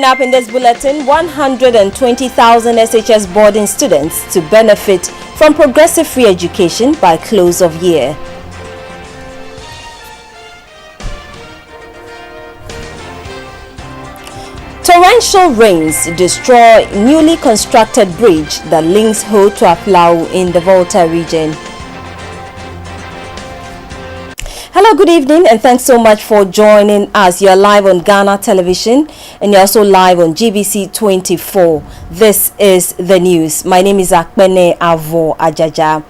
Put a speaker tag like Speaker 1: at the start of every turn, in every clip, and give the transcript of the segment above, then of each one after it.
Speaker 1: Up in this bulletin, 120,000 SHS boarding students to benefit from progressive free education by close of year. Torrential rains destroy newly constructed bridge that links Ho to Aflau in the Volta region. Hello, good evening, and thanks so much for joining us. You're live on Ghana Television and you're also live on GBC24. This is the news. My name is Akpene Avo Ajaja.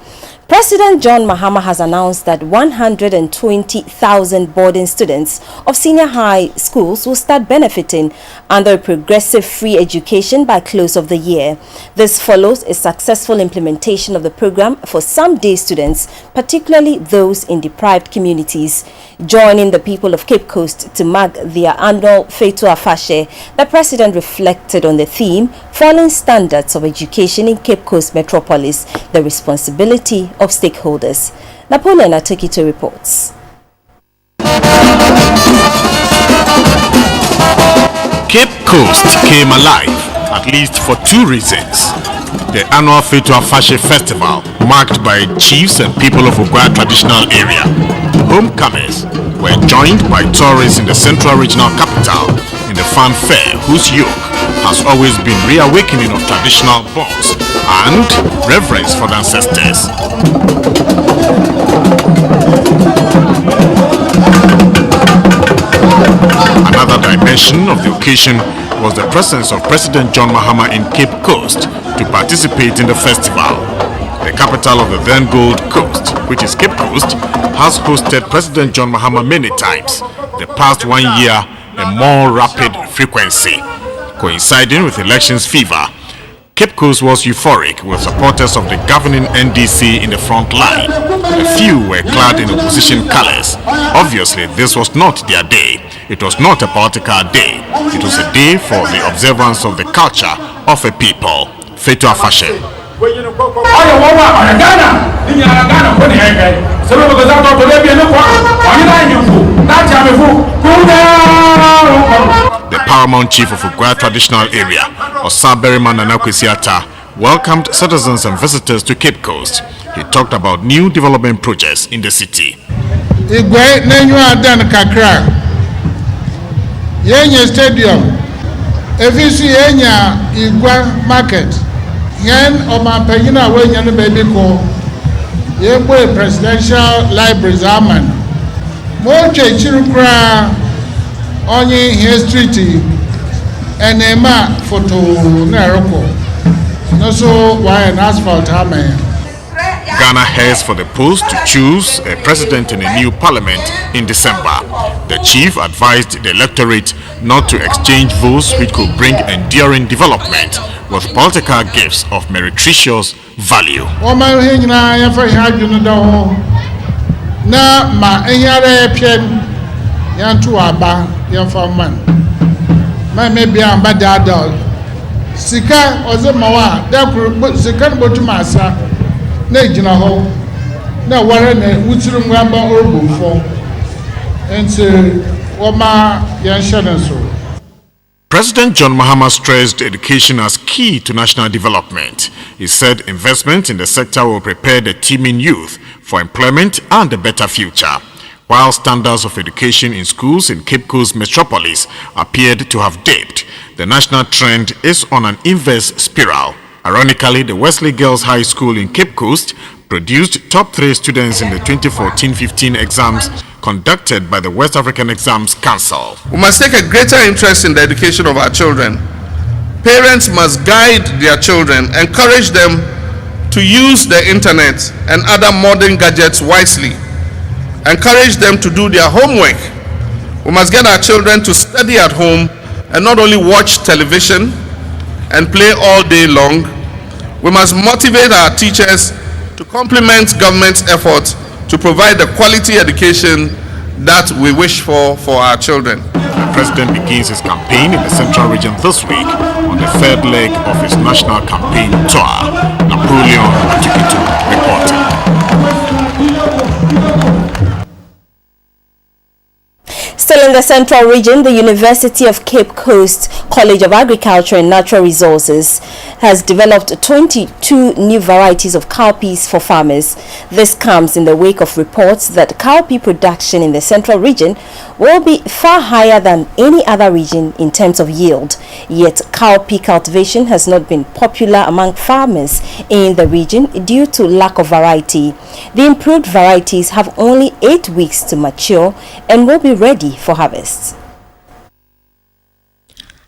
Speaker 1: President John Mahama has announced that 120,000 boarding students of senior high schools will start benefiting under a progressive free education by close of the year. This follows a successful implementation of the program for some day students, particularly those in deprived communities. Joining the people of Cape Coast to mark their annual Fetu Afashe, the president reflected on the theme, Falling Standards of Education in Cape Coast Metropolis, the responsibility of stakeholders. Napoleon Atukito reports.
Speaker 2: Cape Coast came alive, at least for two reasons. The annual Fetu Afashe festival, marked by chiefs and people of Ogwa traditional area. Homecomers were joined by tourists in the central regional capital in the fanfare whose yoke has always been reawakening of traditional bonds and reverence for the ancestors. Another dimension of the occasion was the presence of President John Mahama in Cape Coast to participate in the festival. The capital of the then Gold Coast, which is Cape Coast, has hosted President John Mahama many times, the past 1 year a more rapid frequency. Coinciding with elections fever, Cape Coast was euphoric with supporters of the governing NDC in the front line. A few were clad in opposition colors. Obviously, this was not their day. It was not a political day. It was a day for the observance of the culture of a people. Fetu Afashe. The paramount chief of Ogwa traditional area, Osaberiman Nanakwesiata, welcomed citizens and visitors to Cape Coast. He talked about new development projects in the city.
Speaker 3: Igwe nenyu adan kakra. Yenye stadium. Efisi yenya Igwa market. Yen omampanyina wenya no baby ko. Yebo presidential library zaman. Moche chirukra onye history enema photo na roko. No so why an asphalt amen.
Speaker 2: Ghana heads for the polls to choose a president in a new parliament in December. The chief advised the electorate not to exchange votes which could bring enduring development with political gifts of meretricious value.
Speaker 3: Na ma enyare pien yantu aba yanfaman ma mebi amba dadal sika ozemawa da sika botuma asa na ejina ho na ware na wuturu ngamba orbumfo ente woma yanshanenso.
Speaker 2: President John Mahama stressed education as key to national development. He said investment in the sector will prepare the teeming youth for employment and a better future. While standards of education in schools in Cape Coast Metropolis appeared to have dipped, the national trend is on an inverse spiral. Ironically, the Wesley Girls High School in Cape Coast produced top 3 students in the 2014-15 exams conducted by the West African Exams Council.
Speaker 4: We must take a greater interest in the education of our children. Parents must guide their children, encourage them to use the internet and other modern gadgets wisely. Encourage them to do their homework. We must get our children to study at home and not only watch television and play all day long. We must motivate our teachers to complement government's efforts to provide the quality education that we wish for our children.
Speaker 2: The president begins his campaign in the Central Region this week on the third leg of his national campaign tour. Napoleon Atukito reporting.
Speaker 1: Still in the Central Region, the University of Cape Coast College of Agriculture and Natural Resources has developed 22 new varieties of cowpeas for farmers. This comes in the wake of reports that cowpea production in the Central Region will be far higher than any other region in terms of yield. Yet cowpea cultivation has not been popular among farmers in the region due to lack of variety. The improved varieties have only 8 weeks to mature and will be ready for harvest.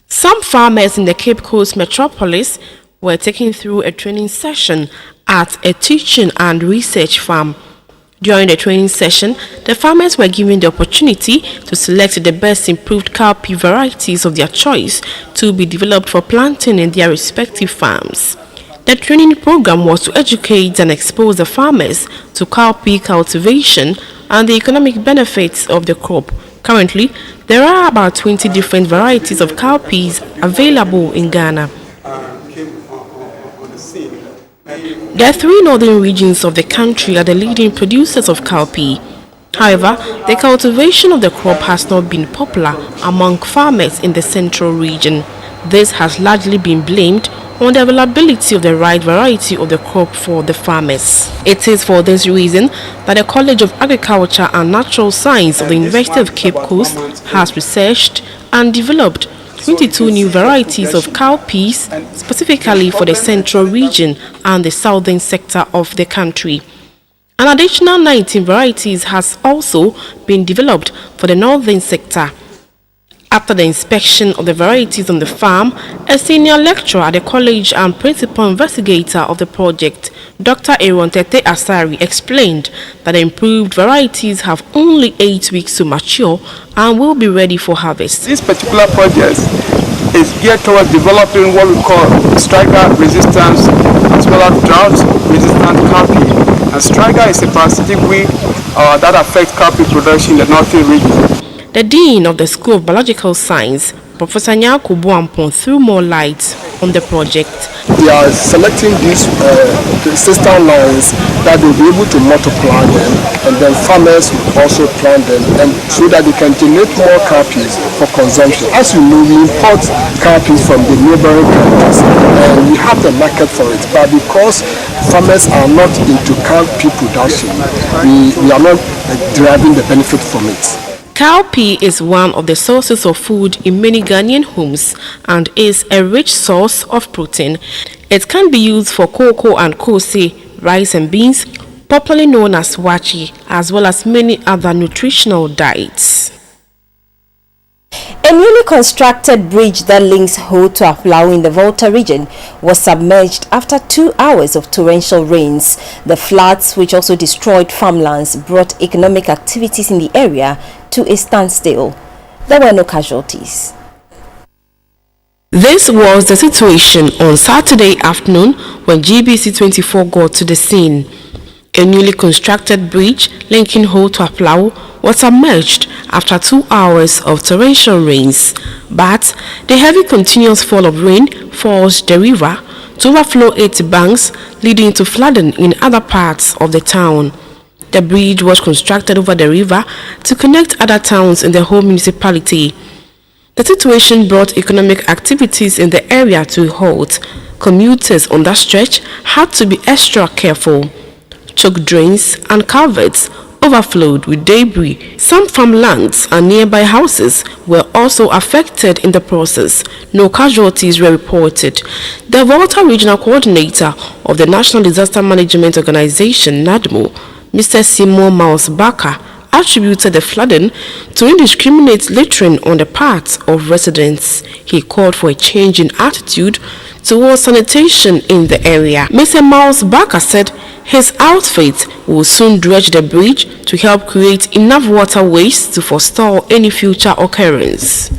Speaker 5: Some farmers in the Cape Coast metropolis were taken through a training session at a teaching and research farm. During the training session, the farmers were given the opportunity to select the best improved cowpea varieties of their choice to be developed for planting in their respective farms. The training program was to educate and expose the farmers to cowpea cultivation and the economic benefits of the crop. Currently, there are about 20 different varieties of cowpeas available in Ghana. The three northern regions of the country are the leading producers of cowpea. However, the cultivation of the crop has not been popular among farmers in the Central Region. This has largely been blamed on the availability of the right variety of the crop for the farmers. It is for this reason that the College of Agriculture and Natural Science of the University of Cape Coast has researched and developed 22 new varieties of cowpeas specifically for the Central Region and the southern sector of the country. An additional 19 varieties has also been developed for the northern sector. After the inspection of the varieties on the farm, a senior lecturer at the college and principal investigator of the project, Dr. Aaron Tete Asari, explained that the improved varieties have only 8 weeks to mature and will be ready for harvest.
Speaker 6: This particular project is geared towards developing what we call striker resistance as well as drought resistant cowpea. And striker is a parasitic weed that affects cowpea production in the northern region.
Speaker 5: The Dean of the School of Biological Science, Professor Nyako Buampon, threw more light on the project.
Speaker 7: They are selecting these sister lines that will be able to multiply them, and then farmers will also plant them, and so that they can generate more cowpeas for consumption. As you know, we import cowpeas from the neighboring countries, and we have the market for it. But because farmers are not into cowpea production, we are not deriving the benefit from it.
Speaker 5: Cowpea is one of the sources of food in many Ghanaian homes and is a rich source of protein. It can be used for cocoa and kose, rice and beans, popularly known as wachi, as well as many other nutritional diets.
Speaker 1: A newly constructed bridge that links Ho to Aflao in the Volta region was submerged after 2 hours of torrential rains. The floods, which also destroyed farmlands, brought economic activities in the area to a standstill. There were no casualties.
Speaker 5: This was the situation on Saturday afternoon when GBC24 got to the scene. A newly constructed bridge linking Ho to Aflao was submerged after 2 hours of torrential rains, but the heavy continuous fall of rain forced the river to overflow its banks, leading to flooding in other parts of the town. The bridge was constructed over the river to connect other towns in the whole municipality. The situation brought economic activities in the area to a halt. Commuters on that stretch had to be extra careful. Choke drains and culverts overflowed with debris. Some farmlands and nearby houses were also affected in the process. No casualties were reported. The Volta Regional Coordinator of the National Disaster Management Organization, NADMO, Mr. Simon Miles Barker, attributed the flooding to indiscriminate littering on the part of residents. He called for a change in attitude towards sanitation in the area. Mr. Miles Barker said his outfit will soon dredge the bridge to help create enough waterways to forestall any future occurrence.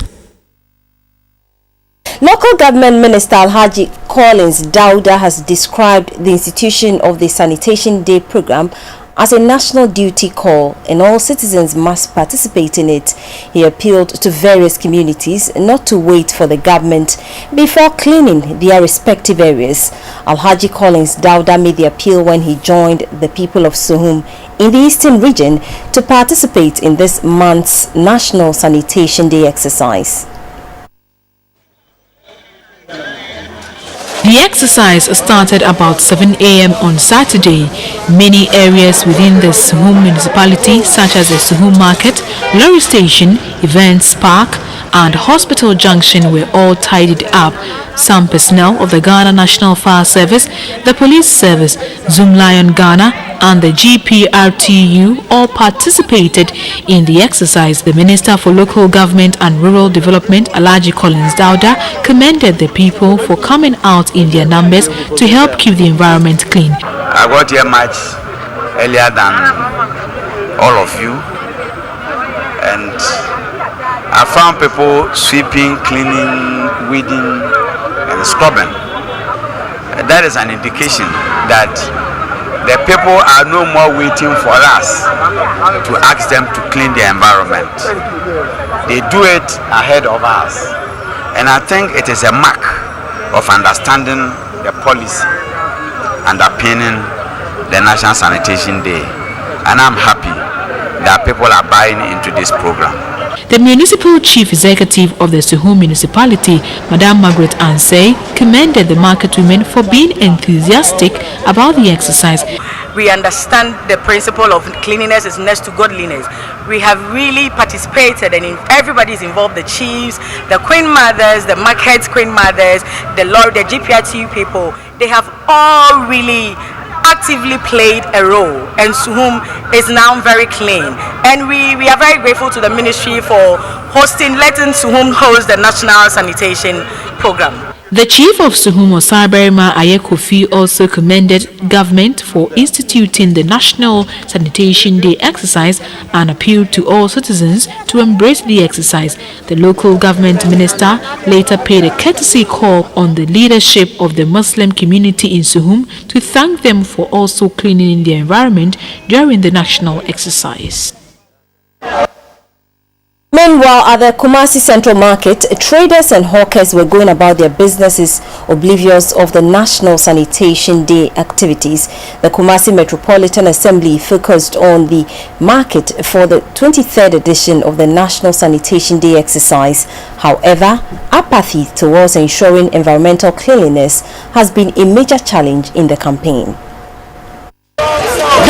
Speaker 1: Local Government Minister Alhaji Collins Dauda has described the institution of the Sanitation Day program as a national duty call, and all citizens must participate in it. He appealed to various communities not to wait for the government before cleaning their respective areas. Alhaji Collins Dauda made the appeal when he joined the people of Sohum in the Eastern region to participate in this month's National Sanitation Day exercise.
Speaker 8: The exercise started about 7 a.m. on Saturday. Many areas within the Suhum municipality, such as the Suhum Market, Lorry Station, Events Park, and Hospital Junction were all tidied up. Some personnel of the Ghana National Fire Service, the Police Service, Zoom Lion Ghana, and the GPRTU all participated in the exercise. The Minister for Local Government and Rural Development, Alhaji Collins Dauda, commended the people for coming out in their numbers to help keep the environment clean.
Speaker 9: I got here much earlier than all of you, and I found people sweeping, cleaning, weeding, and scrubbing. That is an indication that the people are no more waiting for us to ask them to clean their environment. They do it ahead of us. And I think it is a mark of understanding the policy underpinning the National Sanitation Day. And I'm happy that people are buying into this program.
Speaker 8: The Municipal Chief Executive of the Suhum Municipality, Madam Margaret Ansay, commended the market women for being enthusiastic about the exercise.
Speaker 10: We understand the principle of cleanliness is next to godliness. We have really participated, and everybody is involved, the chiefs, the queen mothers, the market queen mothers, the GPRTU people. They have all really actively played a role, and Suhum is now very clean. And we are very grateful to the ministry for letting Suhum host the National Sanitation Program.
Speaker 8: The chief of Suhum, Osaberima Ayekofi, also commended government for instituting the National Sanitation Day exercise and appealed to all citizens to embrace the exercise. The local government minister later paid a courtesy call on the leadership of the Muslim community in Suhum to thank them for also cleaning the environment during the national exercise.
Speaker 1: Meanwhile, at the Kumasi Central Market, traders and hawkers were going about their businesses oblivious of the National Sanitation Day activities. The Kumasi Metropolitan Assembly focused on the market for the 23rd edition of the National Sanitation Day exercise. However, apathy towards ensuring environmental cleanliness has been a major challenge in the campaign.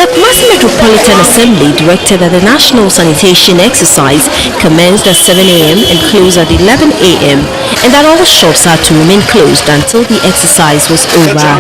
Speaker 11: The Kumasi Metropolitan Assembly directed that the National Sanitation Exercise commenced at 7 a.m. and closed at 11 a.m. and that all shops are to remain closed until the exercise was over.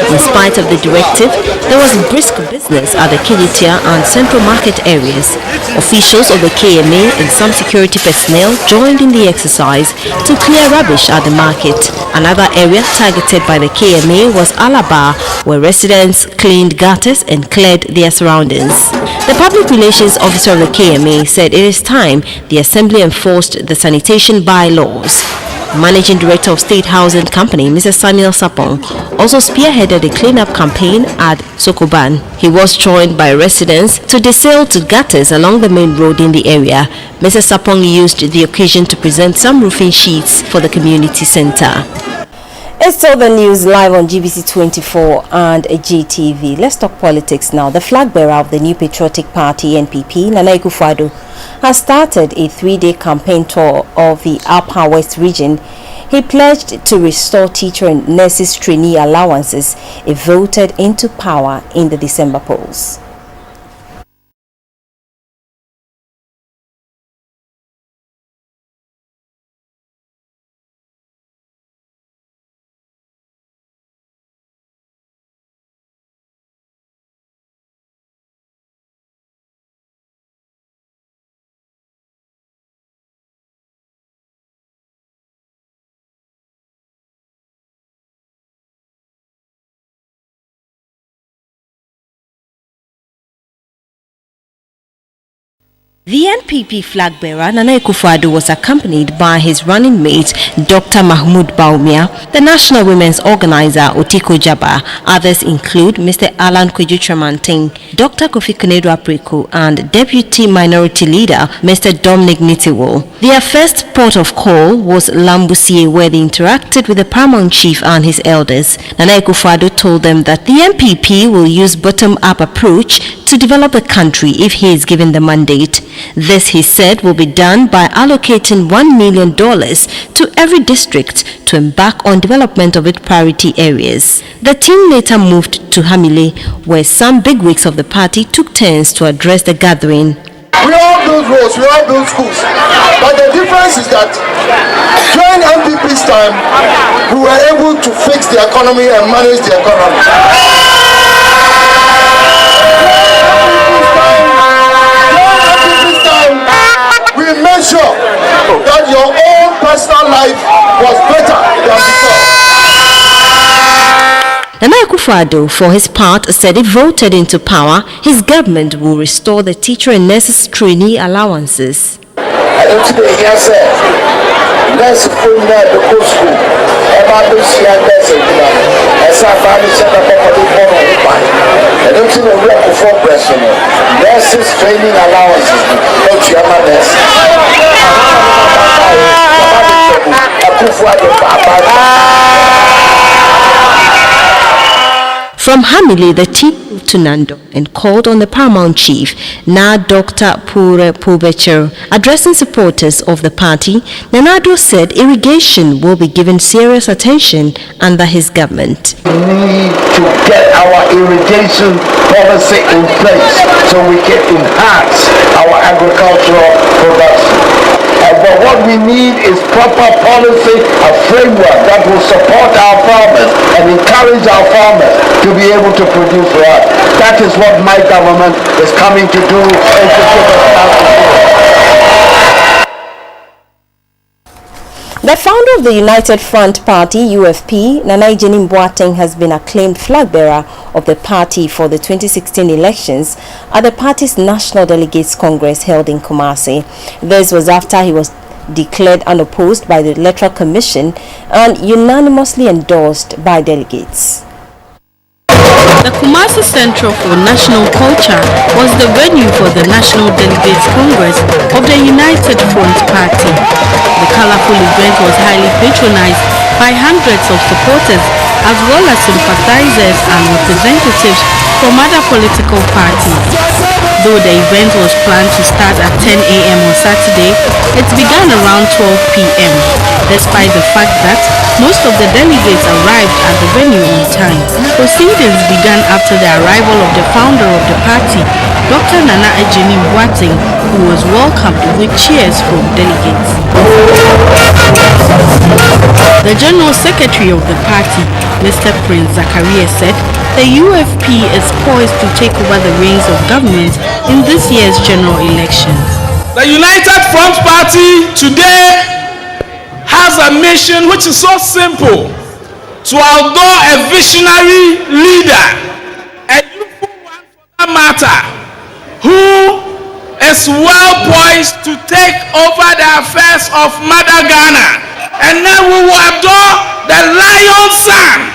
Speaker 11: In spite of the directive, there was brisk business at the Kijitia and Central Market areas. Officials of the KMA and some security personnel joined in the exercise to clear rubbish at the market. Another area targeted by the KMA was Alaba, where residents cleaned gutters and cleared their surroundings. The public relations officer of the KMA said it is time the assembly enforced the sanitation bylaws. Managing Director of State Housing Company, Mr. Samuel Sapong, also spearheaded a cleanup campaign at Sokoban. He was joined by residents to desilted gutters along the main road in the area. Mr. Sapong used the occasion to present some roofing sheets for the community center.
Speaker 1: It's still the news live on GBC24 and GTV. Let's talk politics now. The flag bearer of the New Patriotic Party, NPP, Nana Akufo-Addo, has started a 3-day campaign tour of the Upper West region. He pledged to restore teacher and nurses trainee allowances if voted into power in the December polls. The NPP flag bearer Nana Akufo-Addo was accompanied by his running mate Dr. Mahmoud Baumia, the National Women's Organizer Otiko Jaba. Others include Mr. Alan Kweju-Tremantin, Dr. Kofi Konedo-Apreko and Deputy Minority Leader Mr. Dominic Nitiwo. Their first port of call was Lambusie, where they interacted with the Paramount Chief and his elders. Nana Akufo-Addo told them that the NPP will use bottom-up approach to develop the country if he is given the mandate. This, he said, will be done by allocating $1 million to every district to embark on development of its priority areas. The team later moved to Hamile, where some bigwigs of the party took turns to address the gathering.
Speaker 7: We all build roads, we all build schools, but the difference is that during MPP's time, we were able to fix the economy and manage the economy. Make sure that your own personal life was better than before.
Speaker 1: Nana Akufo-Addo, for his part, said if voted into power, his government will restore the teacher and nurses trainee allowances.
Speaker 7: Nurses training allowances.
Speaker 1: From Hamile, the team moved to Nando and called on the Paramount Chief, now Dr. Pure Pubecher. Addressing supporters of the party, Nana-Addo said irrigation will be given serious attention under his government.
Speaker 12: We need to get our irrigation policy in place so we can enhance our agricultural production. But what we need is proper policy, a framework that will support our farmers and encourage our farmers to be able to produce for us. That is what my government is coming to do and to give us.
Speaker 1: The founder of the United Front Party, UFP, Nana Ejeni Mboateng, has been acclaimed flag bearer of the party for the 2016 elections at the party's National Delegates Congress held in Kumasi. This was after he was declared unopposed by the Electoral Commission and unanimously endorsed by delegates.
Speaker 5: The Kumasi Center for National Culture was the venue for the National Delegates Congress of the United Front Party. The colorful event was highly patronized by hundreds of supporters as well as sympathizers and representatives from other political parties. Though the event was planned to start at 10 a.m. on Saturday, it began around 12 p.m. despite the fact that most of the delegates arrived at the venue on time. Proceedings began after the arrival of the founder of the party, Dr. Nana Ejeni Mboateng, who was welcomed with cheers from delegates. The General Secretary of the party, Mr. Prince Zakaria, said the UFP is poised to take over the reins of government in this year's general elections.
Speaker 13: The United Front Party today has a mission which is so simple: to outdoor a visionary leader, a youthful one for that matter, who is well poised to take over the affairs of Mother Ghana. And then we will adore the Lion Son,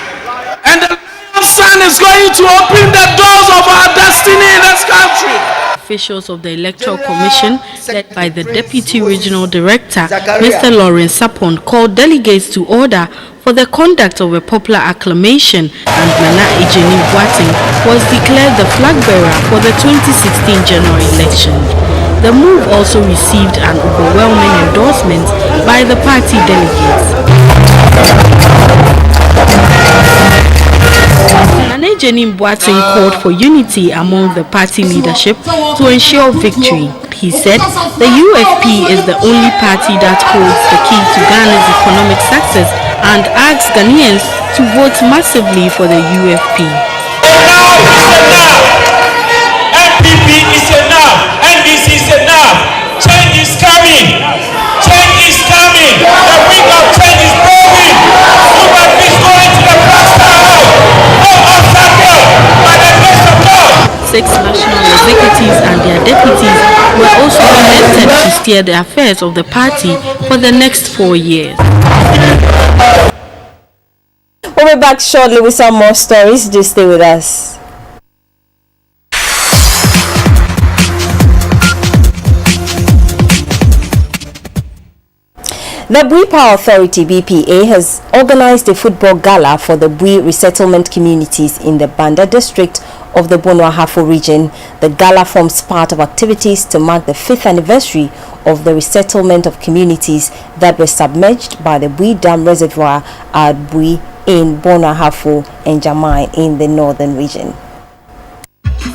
Speaker 13: and the Lion Son is going to open the doors of our destiny in this country.
Speaker 5: Officials of the Electoral Commission, led by the Deputy Regional Director, Mr. Lawrence Sapon, called delegates to order for the conduct of a popular acclamation, and Nana Ejeni Mboateng was declared the flag bearer for the 2016 general election. The move also received an overwhelming endorsement by the party delegates. Nana Ejeni Mboateng called for unity among the party leadership to ensure victory. He said the UFP is the only party that holds the key to Ghana's economic success and asked Ghanaians to vote massively for the UFP.
Speaker 14: MPP is enough. NDC is enough. Change is coming. Change is coming. The wind of change is blowing. Human is going to the pastor house. No obstacle by the grace of God.
Speaker 5: 6 national executives and their deputies were also steer the affairs of the party for the next 4 years.
Speaker 1: We'll be back shortly with some more stories. Just stay with us. The Bui Power Authority BPA has organized a football gala for the Bui resettlement communities in the Banda district of the Bono-Ahafo region. The gala forms part of activities to mark the 5th anniversary of the resettlement of communities that were submerged by the Bui Dam Reservoir at Bui in Bono-Ahafo and Jamai in the northern region.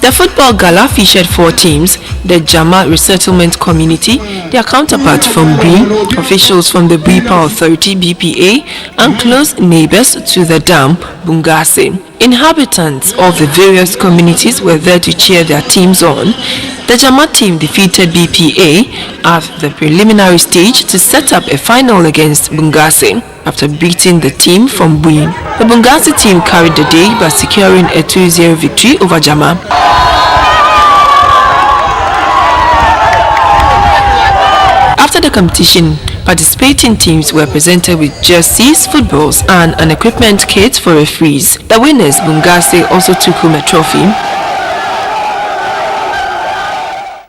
Speaker 5: The football gala featured 4 teams: the Jama Resettlement Community, their counterparts from Bui, officials from the Bui Power Authority BPA, and close neighbors to the dam, Bungase. Inhabitants of the various communities were there to cheer their teams on. The Jama team defeated BPA at the preliminary stage to set up a final against Bungase after beating the team from Bui. The Bungase team carried the day by securing a 2-0 victory over Jama. After the competition, participating teams were presented with jerseys, footballs, and an equipment kit for referees. The winners, Bungase, also took home a trophy.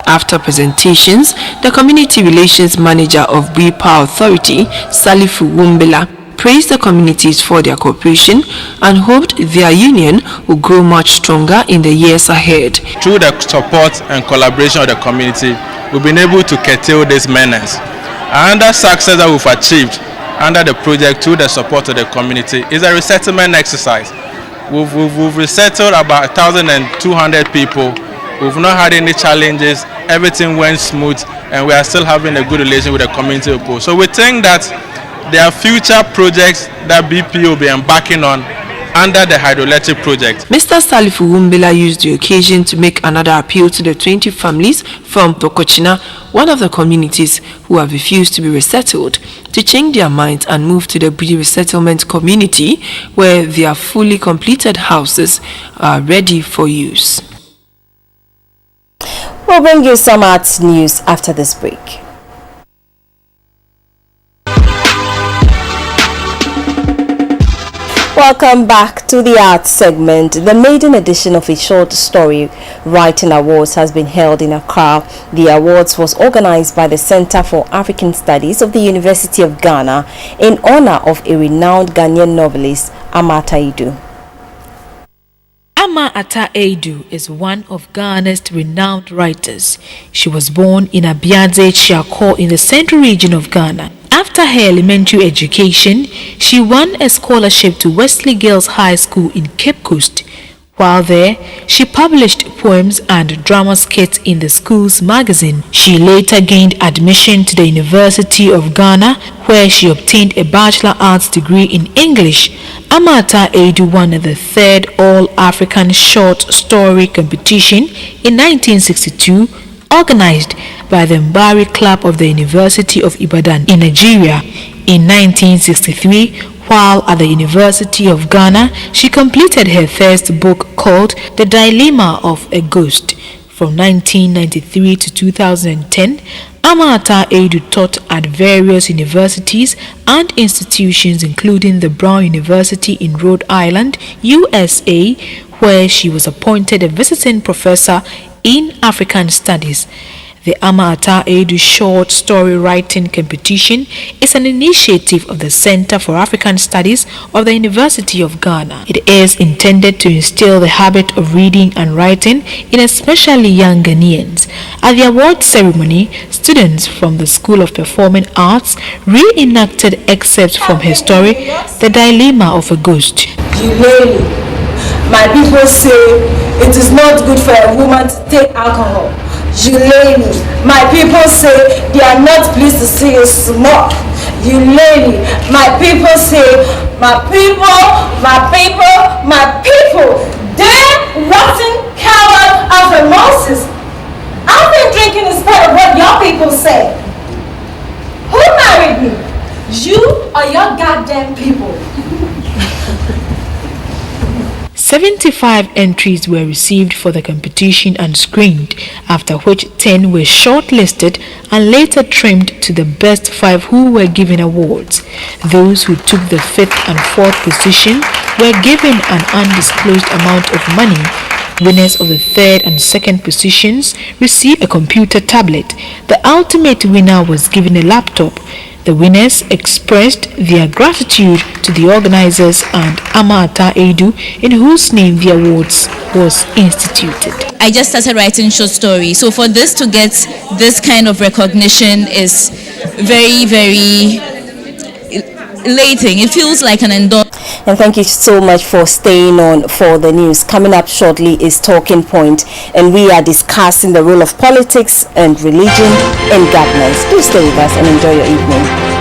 Speaker 5: After presentations, the Community Relations Manager of Bui Power Authority, Salifu Wumbela, praised the communities for their cooperation and hoped their union will grow much stronger in the years ahead.
Speaker 15: Through the support and collaboration of the community, we've been able to curtail this menace. And the success that we've achieved under the project through the support of the community is a resettlement exercise. We've resettled about 1,200 people. We've not had any challenges. Everything went smooth, and we are still having a good relation with the community people. So we think that there are future projects that BP will be embarking on under the hydroelectric project.
Speaker 5: Mr. Salifu Wumbela used the occasion to make another appeal to the 20 families from Tokochina, one of the communities who have refused to be resettled, to change their minds and move to the Bui resettlement community where their fully completed houses are ready for use.
Speaker 1: We'll bring you some arts news after this break. Welcome back to the arts segment. The maiden edition of a short story writing awards has been held in Accra. The awards was organized by the Center for African Studies of the University of Ghana in honor of a renowned Ghanaian novelist, Amata Edu.
Speaker 8: Amata Edu is one of Ghana's renowned writers. She was born in Abiadze, Chiako in the central region of Ghana. After her elementary education, she won a scholarship to Wesley Girls High School in Cape Coast. While there, she published poems and drama skits in the school's magazine. She later gained admission to the University of Ghana, where she obtained a Bachelor Arts degree in English. Amata Edu won the 3rd All-African Short Story Competition in 1962, organized by the Mbari Club of the University of Ibadan in Nigeria. In 1963, while at the University of Ghana, she completed her first book called The Dilemma of a Ghost. From 1993 to 2010, Amata Edu taught at various universities and institutions including the Brown University in Rhode Island, USA, where she was appointed a visiting professor in African Studies. The Amata Edu Short Story Writing Competition is an initiative of the Center for African Studies of the University of Ghana. It is intended to instill the habit of reading and writing in especially young Ghanaians. At the award ceremony, students from the School of Performing Arts reenacted excerpts from her story, The Dilemma of a Ghost.
Speaker 16: My people say it is not good for a woman to take alcohol. Juleni, my people say they are not pleased to see you smoke. Juleni, my people say, my people, damn rotten coward of a Moses. I've been drinking instead of what your people say. Who married me? You or your goddamn people?
Speaker 8: 75 entries were received for the competition and screened, after which 10 were shortlisted and later trimmed to the best 5 who were given awards. Those who took the 5th and 4th position were given an undisclosed amount of money. Winners of the 3rd and 2nd positions received a computer tablet. The ultimate winner was given a laptop. The winners expressed their gratitude to the organizers and Amata Edu, in whose name the awards was instituted.
Speaker 17: I just started writing short stories, so for this to get this kind of recognition is very, very elating. It feels like an endorsement.
Speaker 1: And thank you so much for staying on for the news. Coming up shortly is Talking Point, and we are discussing the role of politics and religion in governance. Do stay with us and enjoy your evening.